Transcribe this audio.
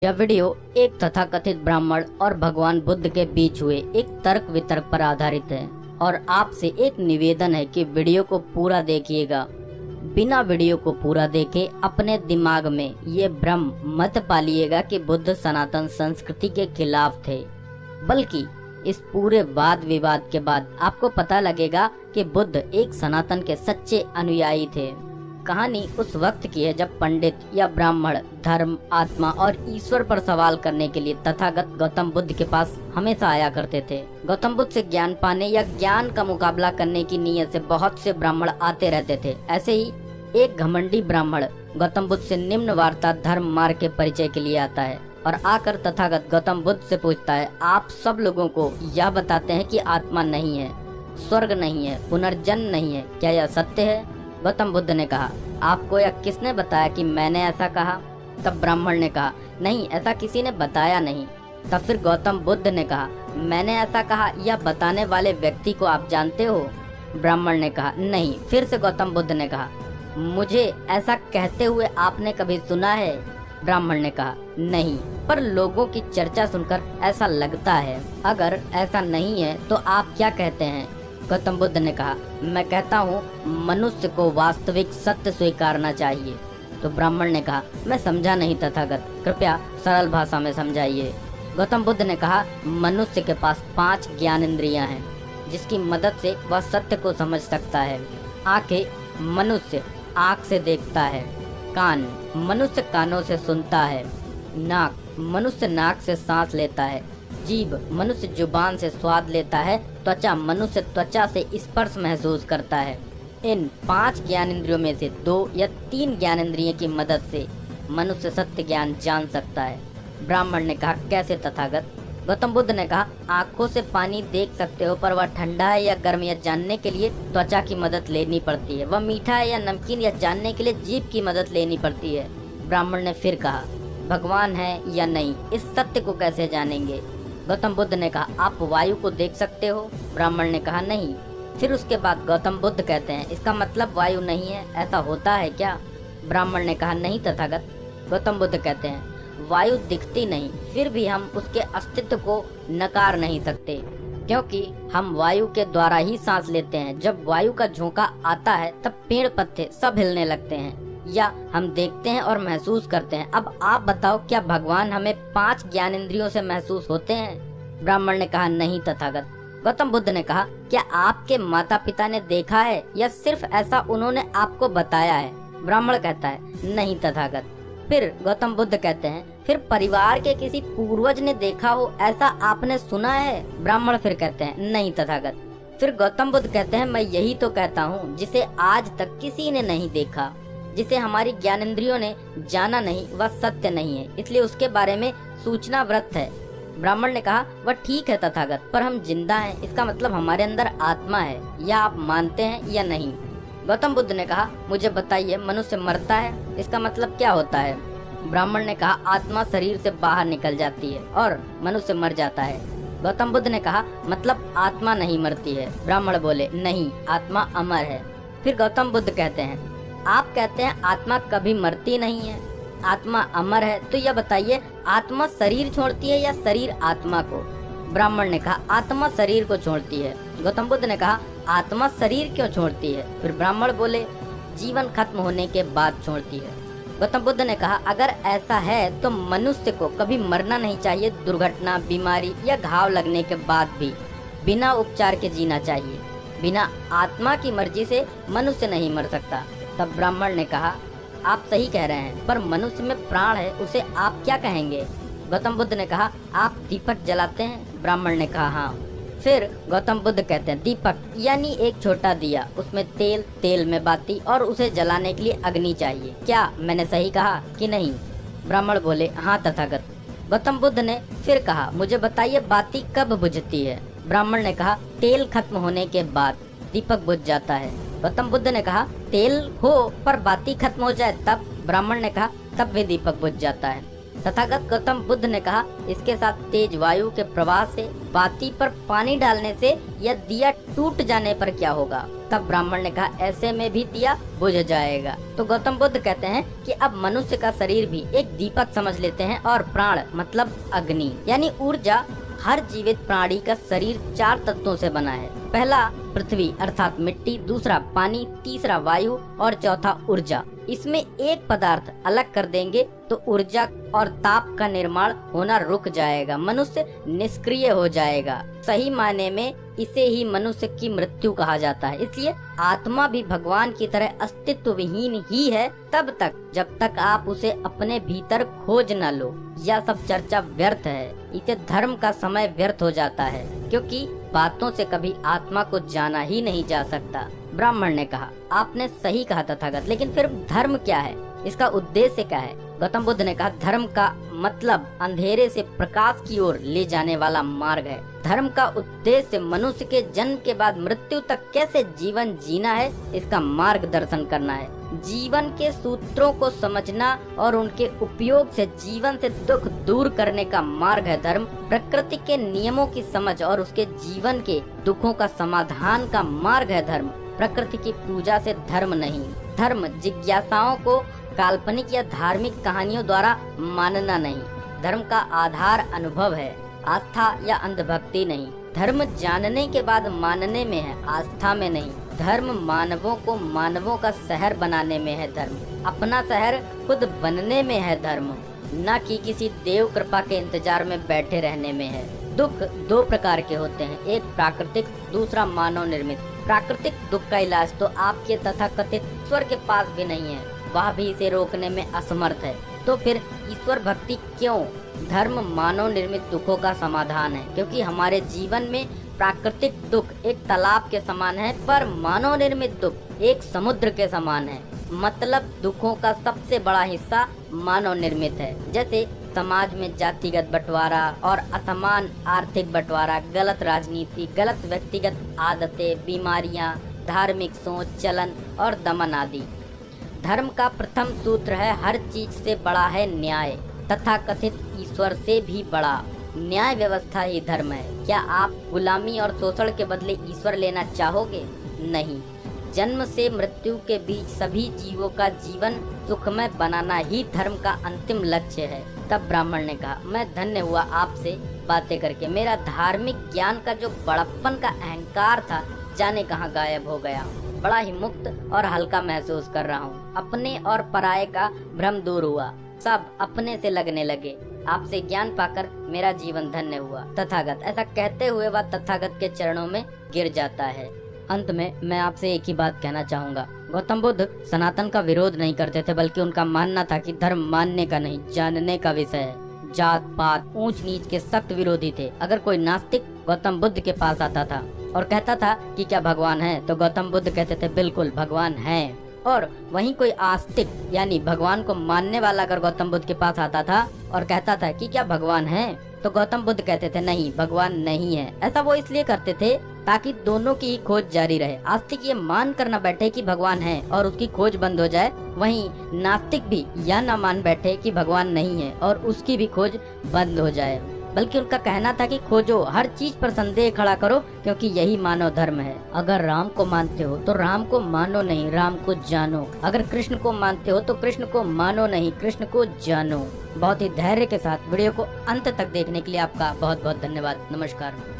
यह वीडियो एक तथाकथित ब्राह्मण और भगवान बुद्ध के बीच हुए एक तर्क वितर्क पर आधारित है और आपसे एक निवेदन है कि वीडियो को पूरा देखिएगा। बिना वीडियो को पूरा देखे अपने दिमाग में ये भ्रम मत पालिएगा कि बुद्ध सनातन संस्कृति के खिलाफ थे, बल्कि इस पूरे वाद विवाद के बाद आपको पता लगेगा कि बुद्ध एक सनातन के सच्चे अनुयायी थे। कहानी उस वक्त की है जब पंडित या ब्राह्मण धर्म, आत्मा और ईश्वर पर सवाल करने के लिए तथागत गौतम बुद्ध के पास हमेशा आया करते थे। गौतम बुद्ध से ज्ञान पाने या ज्ञान का मुकाबला करने की नीयत से बहुत से ब्राह्मण आते रहते थे। ऐसे ही एक घमंडी ब्राह्मण गौतम बुद्ध से निम्न वार्ता धर्म मार्ग के परिचय के लिए आता है और आकर तथागत गौतम बुद्ध से पूछता है, आप सब लोगों को यह बताते हैं कि आत्मा नहीं है, स्वर्ग नहीं है, पुनर्जन्म नहीं है, क्या यह सत्य है? गौतम बुद्ध ने कहा, आपको यह किसने बताया कि मैंने ऐसा कहा? तब ब्राह्मण ने कहा, नहीं, ऐसा किसी ने बताया नहीं। तब फिर गौतम बुद्ध ने कहा, मैंने ऐसा कहा, यह बताने वाले व्यक्ति को आप जानते हो? ब्राह्मण ने कहा, नहीं। फिर से गौतम बुद्ध ने कहा, मुझे ऐसा कहते हुए आपने कभी सुना है? ब्राह्मण ने कहा, नहीं, पर लोगों की चर्चा सुनकर ऐसा लगता है। अगर ऐसा नहीं है तो आप क्या कहते हैं? गौतम बुद्ध ने कहा, मैं कहता हूँ मनुष्य को वास्तविक सत्य स्वीकारना चाहिए। तो ब्राह्मण ने कहा, मैं समझा नहीं तथागत, कृपया सरल भाषा में समझाइए। गौतम बुद्ध ने कहा, मनुष्य के पास 5 ज्ञान इंद्रियां हैं जिसकी मदद से वह सत्य को समझ सकता है। आंखें, मनुष्य आँख से देखता है। कान, मनुष्य कानों से सुनता है। नाक, मनुष्य नाक से सांस लेता है। जीभ, मनुष्य जुबान से स्वाद लेता है। त्वचा, मनुष्य त्वचा से स्पर्श महसूस करता है। इन 5 ज्ञान इंद्रियों में से 2 या 3 ज्ञान इंद्रियों की मदद से मनुष्य सत्य ज्ञान जान सकता है। ब्राह्मण ने कहा, कैसे तथागत? गौतम बुद्ध ने कहा, आंखों से पानी देख सकते हो, पर वह ठंडा है या गर्म यह जानने के लिए त्वचा की मदद लेनी पड़ती है। वह मीठा है या नमकीन यह जानने के लिए जीभ की मदद लेनी पड़ती है। ब्राह्मण ने फिर कहा, भगवान है या नहीं, इस सत्य को कैसे जानेंगे? गौतम बुद्ध ने कहा, आप वायु को देख सकते हो? ब्राह्मण ने कहा, नहीं। फिर उसके बाद गौतम बुद्ध कहते हैं, इसका मतलब वायु नहीं है, ऐसा होता है क्या? ब्राह्मण ने कहा, नहीं तथागत। गौतम बुद्ध कहते हैं, वायु दिखती नहीं, फिर भी हम उसके अस्तित्व को नकार नहीं सकते, क्योंकि हम वायु के द्वारा ही सांस लेते हैं। जब वायु का झोंका आता है तब पेड़ पत्ते सब हिलने लगते हैं, या हम देखते हैं और महसूस करते हैं। अब आप बताओ, क्या भगवान हमें 5 ज्ञान इंद्रियों से महसूस होते हैं? ब्राह्मण ने कहा, नहीं तथागत। गौतम बुद्ध ने कहा, क्या आपके माता पिता ने देखा है या सिर्फ ऐसा उन्होंने आपको बताया है? ब्राह्मण कहता है, नहीं तथागत। फिर गौतम बुद्ध कहते हैं, फिर परिवार के किसी पूर्वज ने देखा हो, ऐसा आपने सुना है? ब्राह्मण फिर कहते हैं, नहीं तथागत। फिर गौतम बुद्ध कहते हैं, मैं यही तो कहता हूँ, जिसे आज तक किसी ने नहीं देखा, जिसे हमारी ज्ञानेंद्रियों ने जाना नहीं, वह सत्य नहीं है, इसलिए उसके बारे में सूचना व्रत है। ब्राह्मण ने कहा, वह ठीक है तथागत, पर हम जिंदा हैं, इसका मतलब हमारे अंदर आत्मा है, या आप मानते हैं या नहीं? गौतम बुद्ध ने कहा, मुझे बताइए, मनुष्य मरता है, इसका मतलब क्या होता है? ब्राह्मण ने कहा, आत्मा शरीर से बाहर निकल जाती है और मनुष्य मर जाता है। गौतम बुद्ध ने कहा, मतलब आत्मा नहीं मरती है? ब्राह्मण बोले, नहीं, आत्मा अमर है। फिर गौतम बुद्ध कहते हैं, आप कहते हैं आत्मा कभी मरती नहीं है, आत्मा अमर है, तो यह बताइए, आत्मा शरीर छोड़ती है या शरीर आत्मा को? ब्राह्मण ने कहा, आत्मा शरीर को छोड़ती है। गौतम बुद्ध ने कहा, आत्मा शरीर क्यों छोड़ती है? फिर ब्राह्मण बोले, जीवन खत्म होने के बाद छोड़ती है। गौतम बुद्ध ने कहा, अगर ऐसा है तो मनुष्य को कभी मरना नहीं चाहिए, दुर्घटना, बीमारी या घाव लगने के बाद भी बिना उपचार के जीना चाहिए। बिना आत्मा की मर्जी से मनुष्य नहीं मर सकता। तब ब्राह्मण ने कहा, आप सही कह रहे हैं, पर मनुष्य में प्राण है, उसे आप क्या कहेंगे? गौतम बुद्ध ने कहा, आप दीपक जलाते हैं? ब्राह्मण ने कहा, हाँ। फिर गौतम बुद्ध कहते हैं, दीपक यानी एक छोटा दिया, उसमें तेल, तेल में बाती और उसे जलाने के लिए अग्नि चाहिए, क्या मैंने सही कहा कि नहीं? ब्राह्मण बोले, हाँ तथागत। गौतम बुद्ध ने फिर कहा, मुझे बताइए, बाती कब बुझती है? ब्राह्मण ने कहा, तेल खत्म होने के बाद दीपक बुझ जाता है। गौतम बुद्ध ने कहा, तेल हो पर बाती खत्म हो जाए तब? ब्राह्मण ने कहा, तब भी दीपक बुझ जाता है। तथागत गौतम बुद्ध ने कहा, इसके साथ तेज वायु के प्रवाह से, बाती पर पानी डालने से या दिया टूट जाने पर क्या होगा? तब ब्राह्मण ने कहा ऐसे में भी दिया बुझ जाएगा। तो गौतम बुद्ध कहते हैं कि अब मनुष्य का शरीर भी एक दीपक समझ लेते हैं और प्राण मतलब अग्नि यानी ऊर्जा। हर जीवित प्राणी का शरीर 4 तत्वों से बना है। पहला पृथ्वी अर्थात मिट्टी, दूसरा पानी, तीसरा वायु और चौथा ऊर्जा। इसमें एक पदार्थ अलग कर देंगे तो ऊर्जा और ताप का निर्माण होना रुक जाएगा, मनुष्य निष्क्रिय हो जाएगा। सही मायने में इसे ही मनुष्य की मृत्यु कहा जाता है। इसलिए आत्मा भी भगवान की तरह अस्तित्व विहीन ही है तब तक जब तक आप उसे अपने भीतर खोज न लो। यह सब चर्चा व्यर्थ है, इसे धर्म का समय व्यर्थ हो जाता है, क्योंकि बातों से कभी आत्मा को जाना ही नहीं जा सकता। ब्राह्मण ने कहा आपने सही कहा तथागत, लेकिन फिर धर्म क्या है, इसका उद्देश्य क्या है? गौतम बुद्ध ने कहा धर्म का मतलब अंधेरे से प्रकाश की ओर ले जाने वाला मार्ग है। धर्म का उद्देश्य मनुष्य के जन्म के बाद मृत्यु तक कैसे जीवन जीना है इसका मार्गदर्शन करना है। जीवन के सूत्रों को समझना और उनके उपयोग से जीवन से दुख दूर करने का मार्ग है धर्म। प्रकृति के नियमों की समझ और उसके जीवन के दुखों का समाधान का मार्ग है धर्म। प्रकृति की पूजा से धर्म नहीं। धर्म जिज्ञासाओं को काल्पनिक या धार्मिक कहानियों द्वारा मानना नहीं। धर्म का आधार अनुभव है, आस्था या अंधभक्ति नहीं। धर्म जानने के बाद मानने में है, आस्था में नहीं। धर्म मानवों को मानवों का शहर बनाने में है धर्म। अपना शहर खुद बनने में है धर्म, न कि किसी देव कृपा के इंतजार में बैठे रहने में है। दुख 2 प्रकार के होते हैं, एक प्राकृतिक, दूसरा मानव निर्मित। प्राकृतिक दुख का इलाज तो आपके तथाकथित ईश्वर के पास भी नहीं है, वह भी इसे रोकने में असमर्थ है। तो फिर ईश्वर भक्ति क्यों? धर्म मानव निर्मित दुखों का समाधान है, क्योंकि हमारे जीवन में प्राकृतिक दुख एक तालाब के समान है, पर मानव निर्मित दुख एक समुद्र के समान है। मतलब दुखों का सबसे बड़ा हिस्सा मानव निर्मित है। जैसे समाज में जातिगत बंटवारा और असमान आर्थिक बंटवारा, गलत राजनीति, गलत व्यक्तिगत आदतें, बीमारियां, धार्मिक सोच, चलन और दमन आदि। धर्म का प्रथम सूत्र है हर चीज से बड़ा है न्याय, तथा कथित ईश्वर से भी बड़ा। न्याय व्यवस्था ही धर्म है। क्या आप गुलामी और शोषण के बदले ईश्वर लेना चाहोगे? नहीं। जन्म से मृत्यु के बीच सभी जीवों का जीवन सुखमय बनाना ही धर्म का अंतिम लक्ष्य है। तब ब्राह्मण ने कहा मैं धन्य हुआ आपसे बातें करके। मेरा धार्मिक ज्ञान का जो बड़प्पन का अहंकार था जाने कहाँ गायब हो गया। बड़ा ही मुक्त और हल्का महसूस कर रहा हूँ। अपने और पराये का भ्रम दूर हुआ, सब अपने से लगने लगे। आपसे ज्ञान पाकर मेरा जीवन धन्य हुआ तथागत। ऐसा कहते हुए वह तथागत के चरणों में गिर जाता है। अंत में मैं आपसे एक ही बात कहना चाहूँगा। गौतम बुद्ध सनातन का विरोध नहीं करते थे, बल्कि उनका मानना था कि धर्म मानने का नहीं जानने का विषय है। जात पात ऊंच नीच के सख्त विरोधी थे। अगर कोई नास्तिक गौतम बुद्ध के पास आता था और कहता था कि क्या भगवान है, तो गौतम बुद्ध कहते थे बिल्कुल भगवान है। और वहीं कोई आस्तिक यानी भगवान को मानने वाला अगर गौतम बुद्ध के पास आता था और कहता था कि क्या भगवान है, तो गौतम बुद्ध कहते थे नहीं भगवान नहीं है। ऐसा वो इसलिए करते थे ताकि दोनों की ही खोज जारी रहे। आस्तिक ये मान कर न बैठे कि भगवान है और उसकी खोज बंद हो जाए, वहीं नास्तिक भी यह न मान बैठे कि भगवान नहीं है और उसकी भी खोज बंद हो जाए। बल्कि उनका कहना था कि खोजो, हर चीज पर संदेह खड़ा करो, क्योंकि यही मानव धर्म है। अगर राम को मानते हो तो राम को मानो नहीं, राम को जानो। अगर कृष्ण को मानते हो तो कृष्ण को मानो नहीं, कृष्ण को जानो। बहुत ही धैर्य के साथ वीडियो को अंत तक देखने के लिए आपका बहुत बहुत धन्यवाद। नमस्कार।